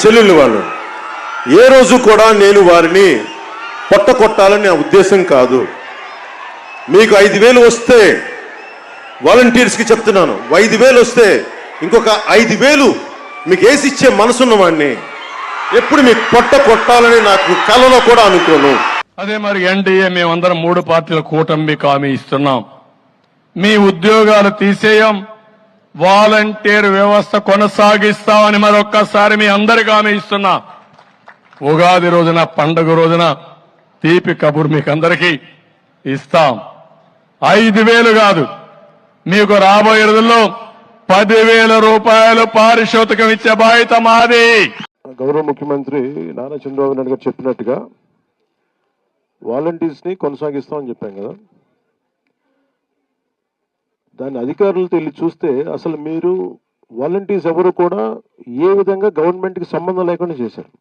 చెల్లెళ్ళు వాళ్ళు. ఏ రోజు కూడా నేను వారిని కొట్టాలని నా ఉద్దేశం కాదు. మీకు 5,000 వస్తే వాలంటీర్స్కి చెప్తున్నాను, 5,000 వస్తే ఇంకొక 5,000 మీకు వేసి ఇచ్చే మనసున్నవాడిని ఎప్పుడు మీకు కొట్టాలని నాకు కలలో కూడా అనుకోను. అదే మరి ఎన్డీఏ మేమందరం 3 పార్టీల కూటమికి హామీ ఇస్తున్నాం. మీ ఉద్యోగాలు తీసేయం, వాలంటీర్ వ్యవస్థ కొనసాగిస్తామని మరొక్కసారి మీ అందరికీ హామీ ఇస్తున్నా. ఉగాది రోజున, పండుగ రోజున తీపి కబురు మీకు అందరికీ ఇస్తాం. 5,000 కాదు, మీకు రాబోయే రోజుల్లో 10,000 రూపాయలు పారితోషికం ఇచ్చే బాధ్యత మాది. గౌరవ ముఖ్యమంత్రి నారా చంద్రబాబు నాయుడు గారు చెప్పినట్టుగా వాలంటీర్స్ ని కొనసాగిస్తామని చెప్పాం కదా. దాని అధికారులతో వెళ్ళి చూస్తే అసలు మీరు వాలంటీర్స్ ఎవరు కూడా ఏ విధంగా గవర్నమెంట్కి సంబంధం లేకుండా చేశారు.